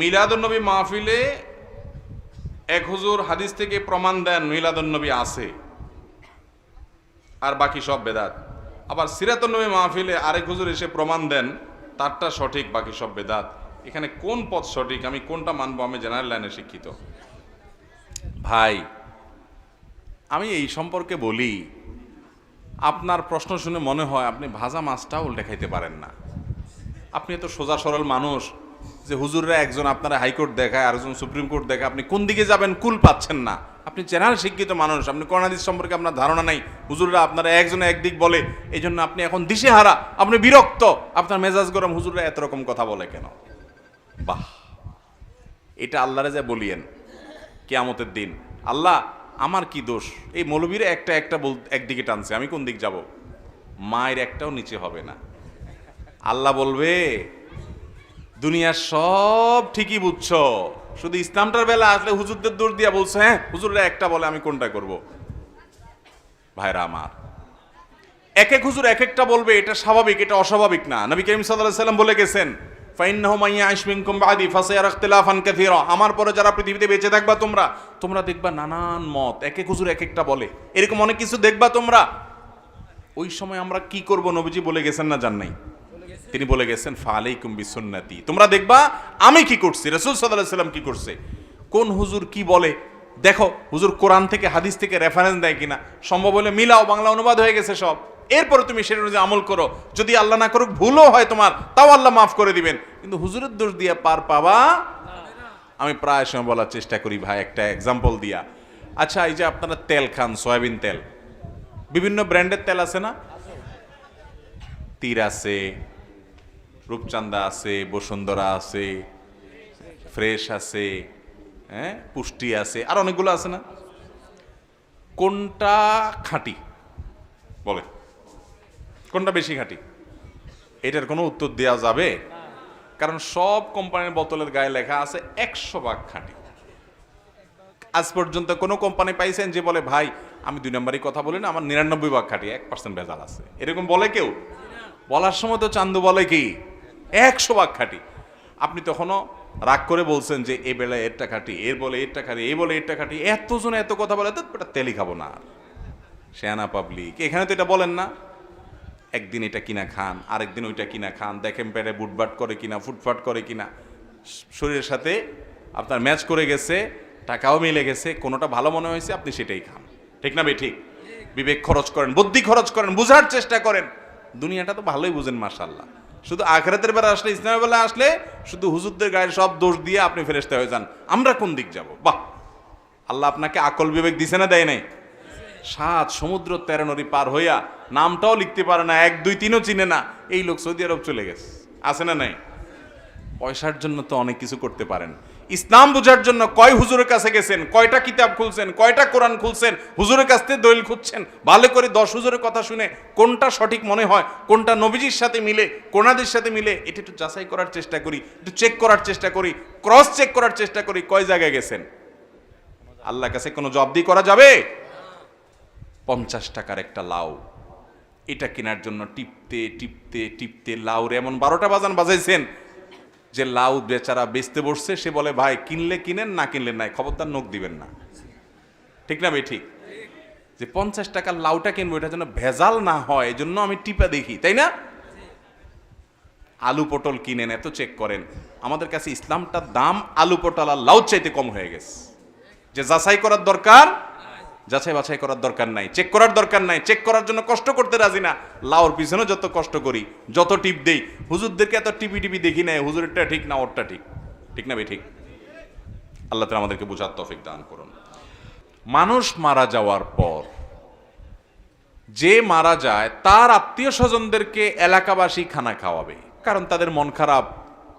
মিলাদুন্নবী মাহফিলে এক হুজুর হাদিস থেকে প্রমাণ দেন মিলাদুন্নবী আছে, আর বাকি সব বেদাত। আবার সিরাতুন্নবী মাহফিলে আরেক হুজুর এসে প্রমাণ দেন তারটা সঠিক, বাকি সব বেদাত। এখানে কোন পথ সঠিক, আমি কোনটা মানবো? আমি জেনারেল লাইনে শিক্ষিত ভাই, আমি এই সম্পর্কে বলি, আপনার প্রশ্ন শুনে মনে হয় আপনি ভাজা মাছটাও উল্টে খাইতে পারেন না। আপনি এত সোজা সরল মানুষ যে হুজুররা একজন আপনারা হাইকোর্ট দেখায়, আরেকজন সুপ্রিম কোর্ট দেখায়, আপনি কোন দিকে যাবেন কুল পাচ্ছেন না। আপনি জেনারেল শিক্ষিত মানুষ, আপনি কোরআন হাদিস সম্পর্কে আপনার ধারণা নাই। হুজুররা আপনারা একজনে একদিক বলে, এই জন্য আপনি এখন দিশেহারা, আপনি বিরক্ত, আপনার মেজাজ গরম, হুজুররা এত রকম কথা বলে কেন? বাহ, এটা আল্লাহরে যা বলিয়েন কিয়ামতের দিন, আল্লাহ আমার কি দোষ? এই মৌলবীরা একটা একটা একদিকে টানছে, আমি কোন দিক যাব? মায়ের একটাও নিচে হবে না। আল্লাহ বলবে দুনিয়ার সব ঠিকই বুঝছো, শুধু ইসলামটার বেলা আসলে হুজুরদের দোষ দিয়া বলছে, হ্যাঁ হুজুররা একটা বলে আমি কোনটা করব? ভাইরা আমার, এক এক হুজুর এক একটা বলবে, এটা স্বাভাবিক, এটা অস্বাভাবিক না। নবী করিম সাল্লাল্লাহু আলাইহি ওয়াসাল্লাম বলে গেছেন, ফাইন্নাহু মান ইয়াইশ মিনকুম বাদি ফাসায়ারা ইখতিলাফান কাসীরা, আমার পরে যারা পৃথিবীতে বেঁচে থাকবা তোমরা দেখবা নানান মত, এক এক হুজুর এক একটা বলে, এরকম অনেক কিছু দেখবা তোমরা। ওই সময় আমরা কি করব? নবীজি বলে গেছেন না, জান নাই? তিনি বলে গেছেন ফালাইকুম বিসুন্নতি, তোমরা দেখবা আমি কি করছি, রাসূল সাল্লাল্লাহু আলাইহি ওয়াসাল্লাম কি করছে। কোন হুজুর কি বলে দেখো, হুজুর কোরআন থেকে হাদিস থেকে রেফারেন্স দেয় কিনা, সম্ভব হলে মিলাও, বাংলা অনুবাদ হয়ে গেছে সব, এরপরে তুমি সেটা অনুযায়ী আমল করো। যদি আল্লাহ না করুক ভুলও হয় তোমার, তাও আল্লাহ মাফ করে দিবেন, কিন্তু হুজুরের দোষ দিয়ে পার পাবা। আমি প্রায় সময় বলার চেষ্টা করি ভাই, একটা এক্সাম্পল দিয়া। আচ্ছা, এই যে আপনারা তেল খান, সয়াবিন তেল, বিভিন্ন ব্র্যান্ডের তেল আছে না? তীর আছে, রূপচান্দা আছে, বসুন্ধরা আছে, ফ্রেশ আছে, হ্যাঁ পুষ্টি আছে, আর অনেকগুলো আছে না? কোনটা খাঁটি বলে? কোনটা বেশি খাঁটি? এটার কোনো উত্তর দেওয়া যাবে? কারণ সব কোম্পানির বোতলের গায়ে লেখা আছে 100% খাঁটি। আজ পর্যন্ত কোনো কোম্পানি পাইছেন যে বলে ভাই আমি 2 নম্বরই কথা বলি না, আমার 99% খাঁটি, 1% ভেজাল আছে? এরকম বলে কেউ? বলার সময় তো চান্দু বলে কি 100% খাঁটি। আপনি তখনও রাগ করে বলছেন যে এ বেলায় এরটা খাঁটি, এর বলে এরটা খাঁটি, এই বলে এরটা খাঁটি, এতজন এত কথা বলে, তো এটা তেলই খাবো না। শেয়ানা পাবলিক, এখানে তো এটা বলেন না। একদিন এটা কিনা খান, আরেকদিন ওইটা কিনা খান, দেখেন পেটে বুটবাট করে কিনা, ফুটফাট করে কিনা, শরীরের সাথে আপনার ম্যাচ করে গেছে, টাকাও মিলে গেছে, কোনোটা ভালো মনে হয়েছে আপনি সেটাই খান। ঠিক না? ঠিক। বিবেক খরচ করেন, বুদ্ধি খরচ করেন, বুঝার চেষ্টা করেন। দুনিয়াটা তো ভালোই বুঝেন মাশাআল্লাহ। শুধু আখিরাতের বেলা আসলে, ইসলামের বেলা আসলে শুধু হুজুরদের গায়ে সব দোষ দিয়ে আপনি ফেরেশতা হয়ে যান। আমরা কোন দিক যাব? বাহ, আল্লাহ আপনাকে আকল বিবেক দিছে না দেয় নাই? 7 সমুদ্র 13 নদী পার হইয়া নামটাও লিখতে পারে না, 1 2 3ও চিনে না, এই লোক সৌদি আরব চলে গেছে, আছে না নাই? পয়সার জন্য তো অনেক কিছু করতে পারেন। ইসলাম বোঝার জন্য কয় হুজুরের কাছে গেছেন, কয়টা কিতাব খুলছেন, কয়টা কোরআন খুলছেন, হুজুরের কাছ থেকে দলিল খুঁজছেন, ভালো করে 10 হুজুরের কথা শুনে কোনটা সঠিক মনে হয়, কোনটা নবীজির সাথে মিলে, কোরআনের সাথে মিলে, এটা একটু যাচাই করার চেষ্টা করি, একটু চেক করার চেষ্টা করি, ক্রস চেক করার চেষ্টা করি, কয় জায়গায় গেছেন। আল্লাহর কাছে কোনো জবাবদিহি করা যাবে? 50 টাকার একটা লাউ, এটা কেনার জন্য টিপতে টিপতে টিপতে লাউরে এমন 12টা বাজান বাজাইছেন যে লাউ বেচারা বেচতে বসছে, সে বলে ভাই কিনলে কিনেন, না কিনলে নাই, খবরদার নখ দিবেন না। ঠিক না ভাই? ঠিক। যে 50 টাকার লাউটা কিনবো, এটা যেন ভেজাল না হয়, এই জন্য আমি টিপা দেখি, তাই না? আলু পটল কিনেন, এত চেক করেন। আমাদের কাছে ইসলামটার দাম আলু পটল আর লাউ চাইতে কম হয়ে গেছে। যে যাচাই করার দরকার, যাচাই বাছাই করার দরকার নাই, চেক করার দরকার নাই, চেক করার জন্য কষ্ট করতে রাজি না। লাউর পিছনে যত কষ্ট করি, যত টিপ দেই, হুজুরদেরকে এত টিপি টিপি দেখি না, হুজুরেরটা ঠিক না ওরটা ঠিক। ঠিক না ভাই? ঠিক। আল্লাহ তাআলা আমাদেরকে বোঝার তৌফিক দান করুন। মানুষ মারা যাওয়ার পর, যে মারা যায় তার আত্মীয় স্বজনদেরকে এলাকাবাসী খানা খাওয়াবে, কারণ তাদের মন খারাপ,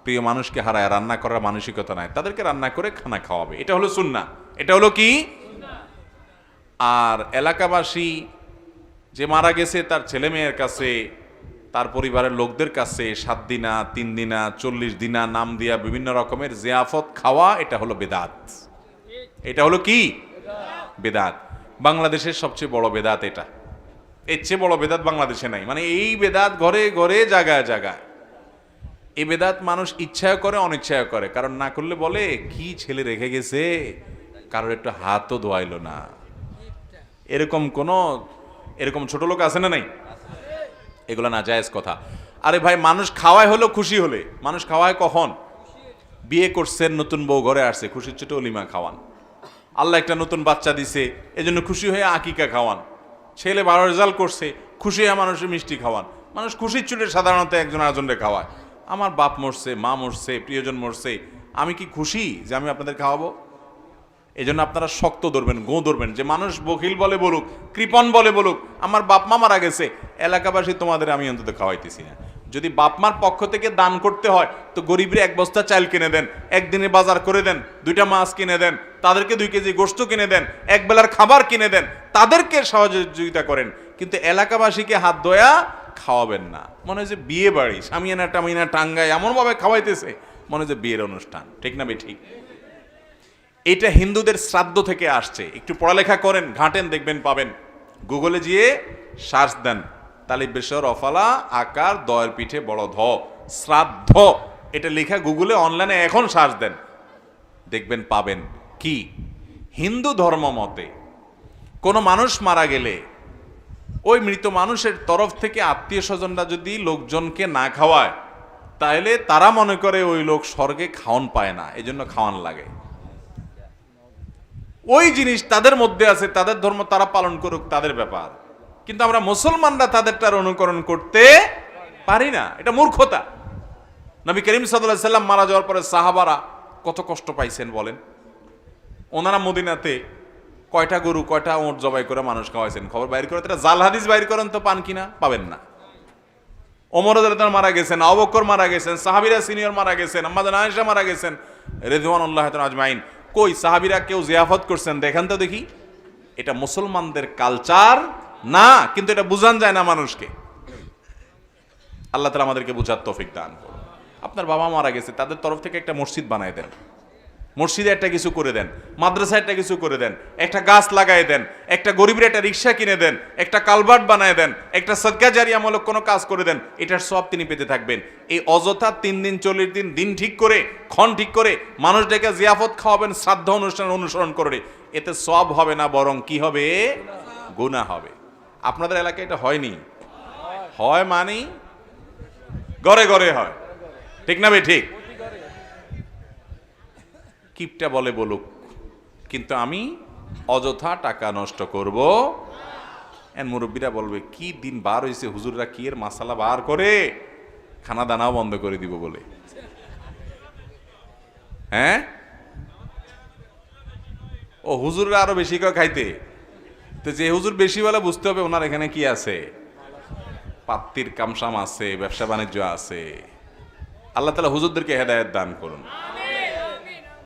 প্রিয় মানুষকে হারায়, রান্না করার মানসিকতা নাই, তাদেরকে রান্না করে খানা খাওয়াবে। এটা হলো সুন্নাহ। এটা হলো কি? আর এলাকাবাসী যে মারা গেছে তার ছেলে মেয়ের কাছে, তার পরিবারের লোকদের কাছে 7 দিনা, 3 দিনা, 40 দিনা নাম দিয়া বিভিন্ন রকমের জিয়াফত খাওয়া, এটা হলো বেদাত। এটা হলো কি? বেদাত। বাংলাদেশের সবচেয়ে বড় বেদাত এটা। এর চেয়ে বড় বেদাত বাংলাদেশে নাই। মানে এই বেদাত ঘরে ঘরে, জায়গায় জায়গায়। এই বেদাত মানুষ ইচ্ছায় করে অনিচ্ছায় করে, কারণ না করলে বলে কি ছেলে রেখে গেছে, কারোর একটু হাতও ধোয়াইলো না। এরকম ছোট লোক আছে না নাই? এগুলো না জায়েজ কথা। আরে ভাই, মানুষ খাওয়ায় হলো খুশি হলে। মানুষ খাওয়ায় কখন? বিয়ে করছেন, নতুন বউ ঘরে আসছে, খুশির ছোট অলিমা খাওয়ান। আল্লাহ একটা নতুন বাচ্চা দিছে, এজন্য খুশি হয়ে আকিকা খাওয়ান। ছেলে ভালো রেজাল্ট করছে, খুশি হয়ে মানুষের মিষ্টি খাওয়ান। মানুষ খুশির চুটে সাধারণত একজন আরেকজনকে খাওয়ায়। আমার বাপ মরছে, মা মরছে, প্রিয়জন মরছে, আমি কি খুশি যে আমি আপনাদের খাওয়াবো? এই জন্য আপনারা শক্ত ধরবেন, গো ধরবেন, যে মানুষ বকিল বলে বলুক, কৃপণ বলে বলুক, আমার বাপ মা মারা গেছে, এলাকাবাসী তোমাদের আমি অন্তত খাওয়াইতেছি না। যদি বাপ মার পক্ষ থেকে দান করতে হয় তো গরিবরে এক বস্তা চাল কিনে দেন, একদিনে বাজার করে দেন, 2টা মাছ কিনে দেন, তাদেরকে 2 কেজি গোশত কিনে দেন, এক বেলার খাবার কিনে দেন, তাদেরকে সহযোগিতা করেন। কিন্তু এলাকাবাসীকে হাত ধোয়া খাওয়াবেন না। মনে হয় যে বিয়ে বাড়ি, সামিয়ানা টামিয়ানা টাঙ্গায় এমনভাবে খাওয়াইতেছে মনে হয় যে বিয়ের অনুষ্ঠান। ঠিক না? ঠিক। এটা হিন্দুদের শ্রাদ্ধ থেকে আসছে। একটু পড়ালেখা করেন, ঘাটেন, দেখবেন পাবেন। গুগলে গিয়ে সার্চ দেন, তালিব বেশর অফালা আকার দয়ের পিঠে বড় ধ শ্রাদ্ধ, এটা লেখা গুগলে অনলাইনে এখন সার্চ দেন, দেখবেন পাবেন। কি হিন্দু ধর্ম মতে কোনো মানুষ মারা গেলে ওই মৃত মানুষের তরফ থেকে আত্মীয় স্বজনরা যদি লোকজনকে না খাওয়ায়, তাহলে তারা মনে করে ওই লোক স্বর্গে খাওয়ান পায় না, এজন্য খাওয়ান লাগে। ওই জিনিস তাদের মধ্যে আছে, তাদের ধর্ম তারা পালন করুক, তাদের ব্যাপার। কিন্তু আমরা মুসলমানরা তাদেরটার অনুকরণ করতে পারি না, এটা মূর্খতা। নবী করিম সাল্লাল্লাহু আলাইহি সাল্লাম মারা যাওয়ার পরে সাহাবারা কত কষ্ট পাইছেন বলেন। ওনারা মদিনাতে কয়টা গরু, কয়টা ওঁট জবাই করে মানুষ খাওয়াইছেন, খবর বাইর করে, তারা জাল হাদিস বাইর করেন তো পান কিনা? পাবেন না। ওমর রাদিয়াল্লাহু মারা গেছেন, আবু বকর মারা গেছেন, সাহাবীরা সিনিয়র মারা গেছেন, আম্মা জান আয়েশা মারা গেছেন, রিদওয়ানুল্লাহি তাআলা আজমাইন। কই সাহাবীরা কেউ জিয়াফত করছেন? দেখেন তো দেখি। এটা মুসলমানদের কালচার না, কিন্তু এটা বুঝান যায় না মানুষকে। আল্লাহ তাআলা আমাদেরকে বুঝার তৌফিক দান করুন। আপনার বাবা মারা গেছে, তাদের তরফ থেকে একটা মসজিদ বানায় দেন, মসজিদে একটা কিছু করে দেন, মাদ্রাসায় একটা কিছু করে দেন, একটা গাছ লাগাই দেন, একটা গরিবের একটা রিক্সা কিনে দেন, একটা কালভার্ট বানায় দেন, একটা সদকা জারিয়ামূলক কোনো কাজ করে দেন, এটার সব তিনি পেতে থাকবেন। এই অযথা 3 দিন 40 দিন দিন ঠিক করে, ক্ষণ ঠিক করে মানুষ ডেকে জিয়াফত খাওয়াবেন, শ্রাদ্ধ অনুষ্ঠান অনুসরণ করে, এতে সব হবে না, বরং কি হবে? গুনাহ হবে। আপনাদের এলাকায় এটা হয়নি? হয় মানে ঘরে ঘরে হয়। ঠিক না ভাই? ঠিক। কিপটা বলে বলুক, কিন্তু আমি অযথা টাকা নষ্ট করব। এন মুরব্বীরা বলবে কি দিন বার হয়েছে, হুজুররা কি এর মাসালা বার করে, খানা দানাও বন্ধ করে দিব বলে। হ্যাঁ, ও হুজুররা আরো বেশি করে খাইতে, তো যে হুজুর বেশি বলে বুঝতে হবে ওনার এখানে কি আছে, পাত্তির কামসাম আছে, ব্যবসা বাণিজ্য আছে। আল্লাহ তাআলা হুজুরদেরকে হেদায়েত দান করুন।